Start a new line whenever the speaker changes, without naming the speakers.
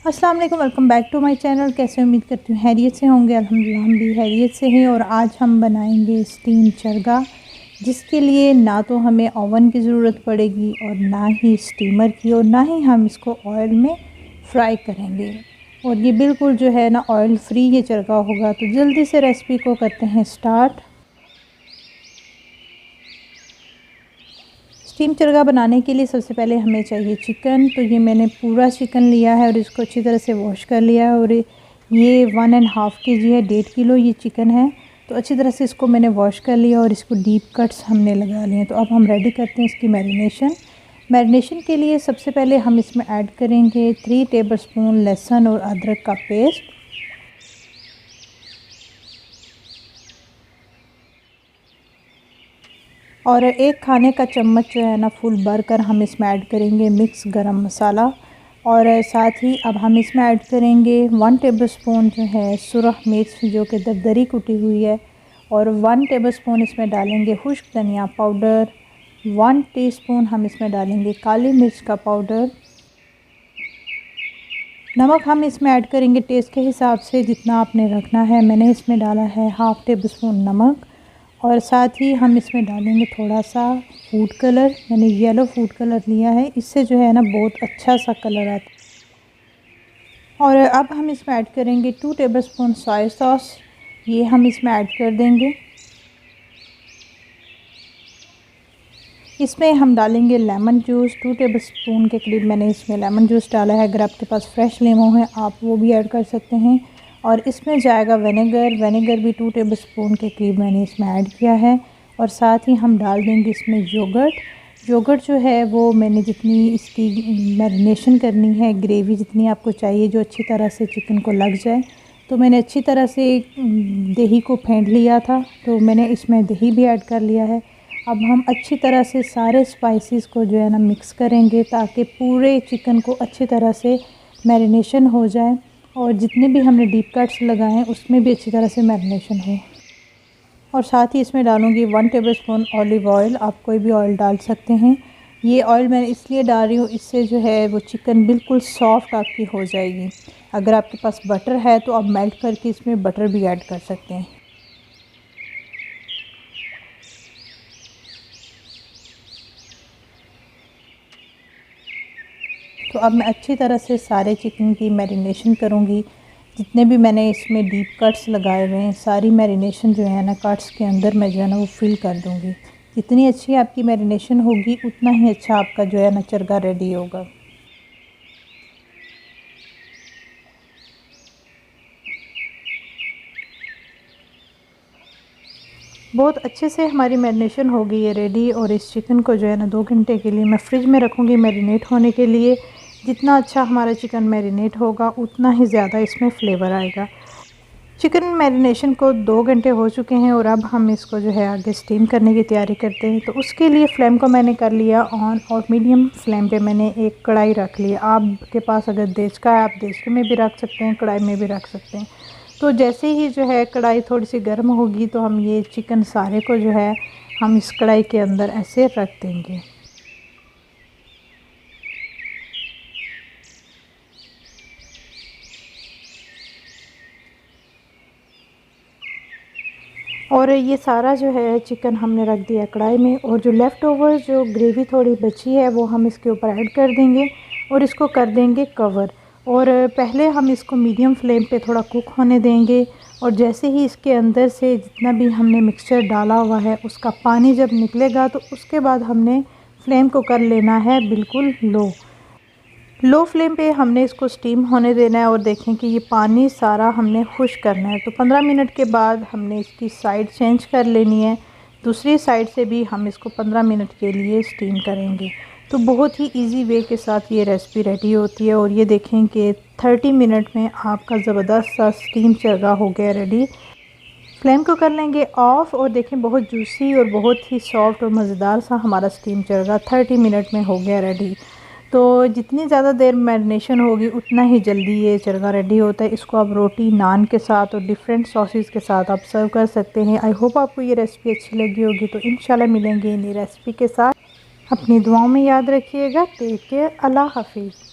अस्सलाम वालेकुम, welcome back to my channel. कैसे उम्मीद करती हूँ हैरियत से होंगे। अल्हम्दुलिल्लाह हम भी हैरियत से हैं। और आज हम बनाएंगे स्टीम चरगा, जिसके लिए ना तो हमें ओवन की ज़रूरत पड़ेगी और ना ही स्टीमर की, और ना ही हम इसको ऑयल में फ्राई करेंगे। और ये बिल्कुल जो है ना ऑयल फ्री ये चरगा होगा। तो जल्दी से रेसिपी को करते हैं स्टार्ट। स्टीम चरगा बनाने के लिए सबसे पहले हमें चाहिए चिकन। तो ये मैंने पूरा चिकन लिया है और इसको अच्छी तरह से वॉश कर लिया है। और ये 1.5 kg है, 1.5 किलो ये चिकन है। तो अच्छी तरह से इसको मैंने वॉश कर लिया और इसको डीप कट्स हमने लगा लिए। तो अब हम रेडी करते हैं इसकी मैरिनेशन के लिए सबसे पहले हम इसमें ऐड करेंगे 3 टेबलस्पून लहसुन और अदरक का पेस्ट। और 1 खाने का चम्मच जो है ना फुल भर कर हम इसमें ऐड करेंगे मिक्स गरम मसाला। और साथ ही अब हम इसमें ऐड करेंगे 1 टेबलस्पून जो है सुरख मिर्च जो कि दरदरी कुटी हुई है। और 1 टेबलस्पून इसमें डालेंगे खुश्क धनिया पाउडर। 1 टीस्पून हम इसमें डालेंगे काली मिर्च का पाउडर। नमक हम इसमें ऐड करेंगे टेस्ट के हिसाब से, जितना आपने रखना है। मैंने इसमें डाला है 1/2 टेबलस्पून नमक। और साथ ही हम इसमें डालेंगे थोड़ा सा फूड कलर। मैंने येलो फूड कलर लिया है, इससे जो है ना बहुत अच्छा सा कलर आता है। और अब हम इसमें ऐड करेंगे 2 टेबलस्पून सोया सॉस। ये हम इसमें ऐड कर देंगे। इसमें हम डालेंगे लेमन जूस। 2 टेबलस्पून के करीब मैंने इसमें लेमन जूस डाला है। अगर आपके पास फ्रेश लेमन है आप वो भी ऐड कर सकते हैं। और इसमें जाएगा विनेगर भी 2 टेबलस्पून के करीब मैंने इसमें ऐड किया है। और साथ ही हम डाल देंगे इसमें योगर्ट जो है वो मैंने जितनी इसकी मैरिनेशन करनी है, ग्रेवी जितनी आपको चाहिए जो अच्छी तरह से चिकन को लग जाए, तो मैंने अच्छी तरह से दही को फेंट लिया था। तो मैंने इसमें दही भी ऐड कर लिया है। अब हम अच्छी तरह से सारे स्पाइसेस को जो है ना मिक्स करेंगे ताकि पूरे चिकन को अच्छी तरह से मैरिनेशन हो जाए। और जितने भी हमने डीप कट्स लगाए हैं उसमें भी अच्छी तरह से मैरिनेशन हो। और साथ ही इसमें डालूँगी 1 टेबलस्पून ऑलिव ऑयल। आप कोई भी ऑयल डाल सकते हैं। ये ऑयल मैं इसलिए डाल रही हूँ, इससे जो है वो चिकन बिल्कुल सॉफ्ट आपकी हो जाएगी। अगर आपके पास बटर है तो आप मेल्ट करके इसमें बटर भी ऐड कर सकते हैं। तो अब मैं अच्छी तरह से सारे चिकन की मैरिनेशन करूँगी। जितने भी मैंने इसमें डीप कट्स लगाए हुए हैं सारी मैरिनेशन जो है ना कट्स के अंदर मैं जो है ना वो फिल कर दूँगी। जितनी अच्छी आपकी मैरिनेशन होगी उतना ही अच्छा आपका जो है ना चरगा रेडी होगा। बहुत अच्छे से हमारी मैरिनेशन हो गई है रेडी। और इस चिकन को जो है ना 2 घंटे के लिए मैं फ्रिज में रखूँगी मैरिनेट होने के लिए। जितना अच्छा हमारा चिकन मैरिनेट होगा उतना ही ज़्यादा इसमें फ्लेवर आएगा। चिकन मैरिनेशन को 2 घंटे हो चुके हैं और अब हम इसको जो है आगे स्टीम करने की तैयारी करते हैं। तो उसके लिए फ़्लेम को मैंने कर लिया ऑन और मीडियम फ्लेम पे मैंने एक कढ़ाई रख ली। आपके पास अगर देश का है आप देश के में भी रख सकते हैं, कढ़ाई में भी रख सकते हैं। तो जैसे ही जो है कढ़ाई थोड़ी सी गर्म होगी तो हम ये चिकन सारे को जो है हम इस कढ़ाई के अंदर ऐसे रख देंगे। और ये सारा जो है चिकन हमने रख दिया कढ़ाई में। और जो लेफ़्ट ओवर जो ग्रेवी थोड़ी बची है वो हम इसके ऊपर ऐड कर देंगे और इसको कर देंगे कवर। और पहले हम इसको मीडियम फ्लेम पे थोड़ा कुक होने देंगे। और जैसे ही इसके अंदर से जितना भी हमने मिक्सचर डाला हुआ है उसका पानी जब निकलेगा तो उसके बाद हमने फ्लेम को कर लेना है बिल्कुल लो फ्लेम पे हमने इसको स्टीम होने देना है। और देखें कि ये पानी सारा हमने खुश्क करना है। तो 15 मिनट के बाद हमने इसकी साइड चेंज कर लेनी है। दूसरी साइड से भी हम इसको 15 मिनट के लिए स्टीम करेंगे। तो बहुत ही इजी वे के साथ ये रेसिपी रेडी होती है। और ये देखें कि 30 मिनट में आपका ज़बरदस्त सा स्टीम चरगा हो गया रेडी। फ्लेम को कर लेंगे ऑफ़ और देखें बहुत जूसी और बहुत ही सॉफ्ट और मज़ेदार सा हमारा स्टीम चरगा 30 मिनट में हो गया रेडी। तो जितनी ज़्यादा देर मैरिनेशन होगी उतना ही जल्दी ये चरगा रेडी होता है। इसको आप रोटी नान के साथ और डिफरेंट सॉसेस के साथ आप सर्व कर सकते हैं। आई होप आपको ये रेसिपी अच्छी लगी होगी। तो इंशाल्लाह मिलेंगे नई रेसिपी के साथ। अपनी दुआओं में याद रखिएगा। Take care. अल्लाह हाफिज़।